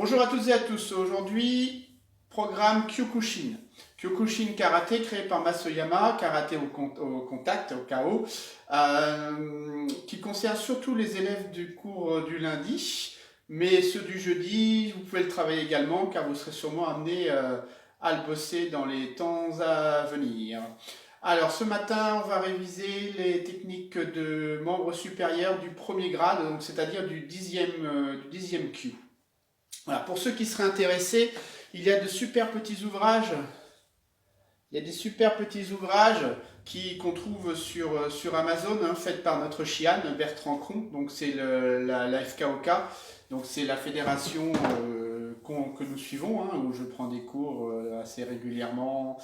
Bonjour à toutes et à tous. Aujourd'hui, programme Kyokushin. Kyokushin Karaté créé par Masoyama, Karaté au contact, au KO, qui concerne surtout les élèves du cours du lundi, mais ceux du jeudi, vous pouvez le travailler également car vous serez sûrement amené à le bosser dans les temps à venir. Alors ce matin, on va réviser les techniques de membres supérieurs du premier grade, donc c'est-à-dire du 10e Q. Voilà, pour ceux qui seraient intéressés, il y a de super petits ouvrages. Il y a des super petits ouvrages qu'on trouve sur Amazon, faits par notre Chian, Bertrand Cron. Donc c'est la FKOK, donc c'est la fédération que nous suivons, où je prends des cours assez régulièrement.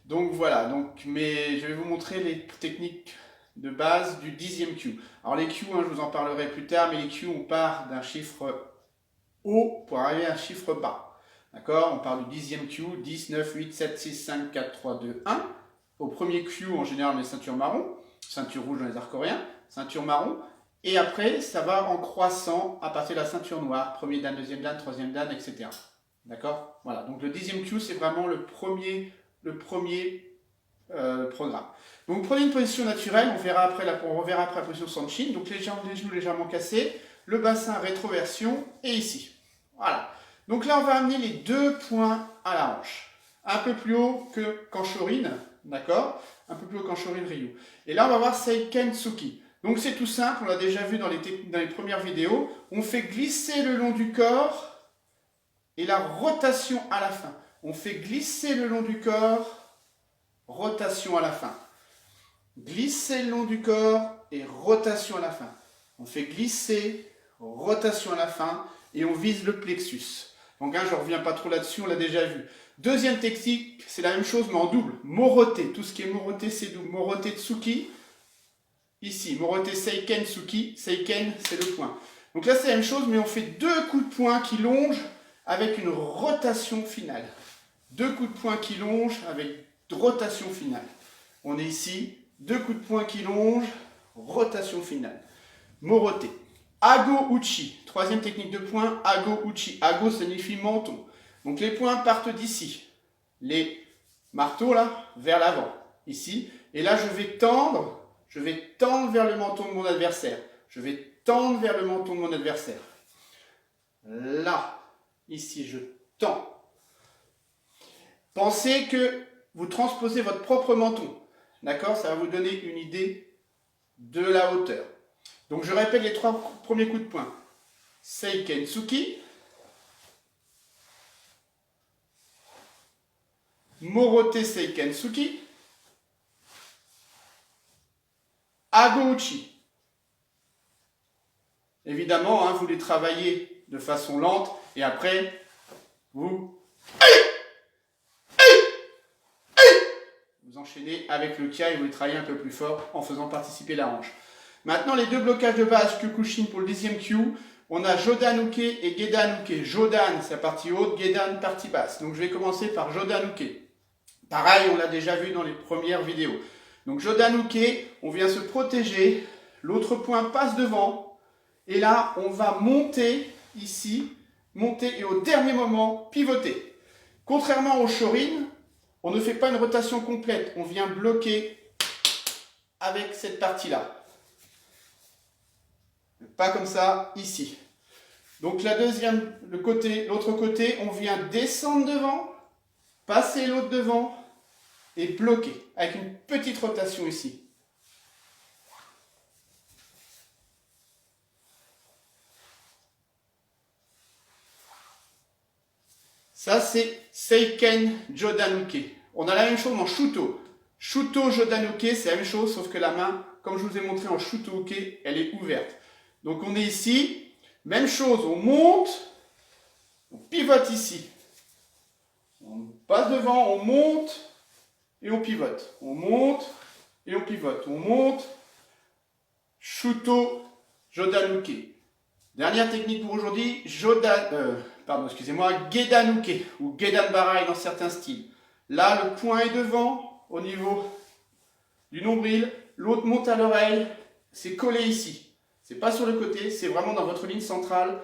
Donc voilà, mais je vais vous montrer les techniques de base du 10e Q. Alors les Q, je vous en parlerai plus tard, mais les Q, on part d'un chiffre haut pour arriver à un chiffre bas. D'accord? On part du 10e Q, 10, 9, 8, 7, 6, 5, 4, 3, 2, 1. Au premier Q, en général, on est ceinture marron, ceinture rouge dans les arts coréens, ceinture marron. Et après, ça va en croissant à partir de la ceinture noire, premier dan, deuxième dan, troisième dan, etc. D'accord? Voilà, donc le 10e Q, c'est vraiment le premier programme. Donc vous prenez une position naturelle, on reverra après la position Sanshin, donc les genoux légèrement cassés, le bassin rétroversion, et ici. Voilà. Donc là, on va amener les deux points à la hanche. Un peu plus haut qu'en Shorin, d'accord? Un peu plus haut qu'en Shorin Ryu. Et là, on va voir Seiken Tsuki. Donc c'est tout simple, on l'a déjà vu dans les premières vidéos. On fait glisser le long du corps et la rotation à la fin. On fait glisser le long du corps, rotation à la fin. Glisser le long du corps et rotation à la fin. On fait glisser, rotation à la fin et on vise le plexus. Donc je ne reviens pas trop là-dessus, on l'a déjà vu. Deuxième technique, c'est la même chose mais en double. Morote, tout ce qui est morote c'est double. Morote Tsuki, ici. Morote Seiken Tsuki, Seiken c'est le point. Donc là c'est la même chose mais on fait deux coups de poing qui longent avec une rotation finale. Deux coups de poing qui longent avec rotation finale. On est ici, deux coups de poing qui longent, rotation finale. Morote. Ago Uchi, troisième technique de poing, Ago Uchi. Ago signifie menton. Donc les poings partent d'ici. Les marteaux là, vers l'avant, ici. Et là je vais tendre vers le menton de mon adversaire. Je vais tendre vers le menton de mon adversaire. Là, ici je tends. Pensez que vous transposez votre propre menton. D'accord? Ça va vous donner une idée de la hauteur. Donc je répète les trois premiers coups de poing. Seiken Tsuki, Morote Seiken Tsuki, Ago Uchi. Évidemment, vous les travaillez de façon lente et après, vous enchaînez avec le kia et vous les travaillez un peu plus fort en faisant participer la hanche. Maintenant, les deux blocages de base Kyokushin pour le 10e Q, on a Jodan-uke et Gedan-uke. Jodan, c'est la partie haute, Gedan, partie basse. Donc je vais commencer par Jodan-uke. Pareil, on l'a déjà vu dans les premières vidéos. Donc Jodan-uke, on vient se protéger, l'autre point passe devant, et là, on va monter ici, monter et au dernier moment, pivoter. Contrairement au Shorin, on ne fait pas une rotation complète, on vient bloquer avec cette partie-là. Pas comme ça, ici. Donc l'autre côté, on vient descendre devant, passer l'autre devant et bloquer avec une petite rotation ici. Ça c'est Seiken Jodan-uke. On a la même chose en Shuto. Shuto Jodan-uke, c'est la même chose, sauf que la main, comme je vous ai montré en Shuto-uke, elle est ouverte. Donc on est ici, même chose, on monte, on pivote ici. On passe devant, on monte et on pivote. On monte et on pivote. On monte, Shuto Jodan-uke. Dernière technique pour aujourd'hui, Gedan-uke ou Gedan-barai dans certains styles. Là, le point est devant, au niveau du nombril, l'autre monte à l'oreille, c'est collé ici. C'est pas sur le côté, c'est vraiment dans votre ligne centrale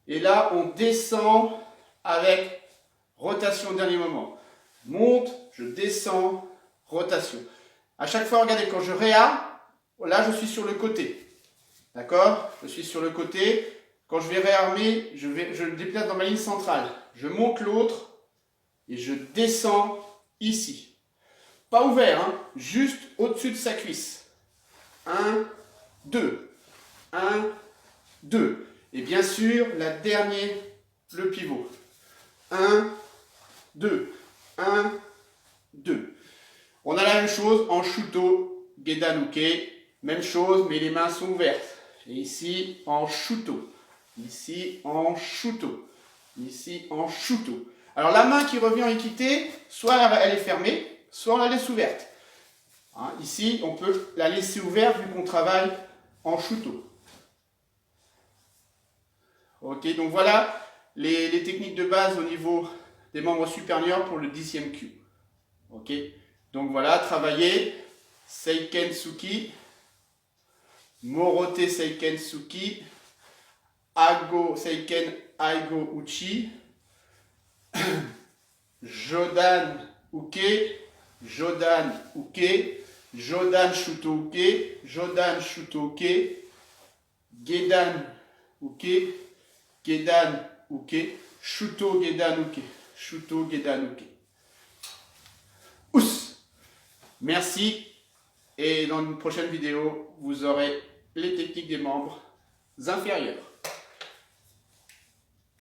Et là, on descend avec rotation au dernier moment. Monte, je descends, rotation. À chaque fois, regardez, quand je réarme, là, je suis sur le côté. D'accord? Je suis sur le côté. Quand je vais réarmer, je le déplace dans ma ligne centrale. Je monte l'autre et je descends ici. Pas ouvert, hein, juste au-dessus de sa cuisse. 1, 2. 1, 2. Et bien sûr, la dernière, le pivot. 1, 2. 1, 2. On a la même chose en Shuto, Gedan Uke. Même chose, mais les mains sont ouvertes. Et ici, en Shuto. Ici, en Shuto. Ici, en Shuto. Alors, la main qui revient en équité, soit elle est fermée, soit on la laisse ouverte. Hein, ici, on peut la laisser ouverte vu qu'on travaille en Shuto. Ok, donc voilà les techniques de base au niveau des membres supérieurs pour le 10e Q. Ok, donc voilà, travailler Seiken Tsuki, Morote Seiken Tsuki, Ago Seiken Aigo Uchi, Jodan Uke, Jodan Uke, Jodan Shuto Uke, Jodan Shuto Uke, Gedan Uke, Gedan Uke, Shuto Gedan Uke, Shuto Gedan Uke. Ous! Merci. Et dans une prochaine vidéo, vous aurez les techniques des membres inférieurs.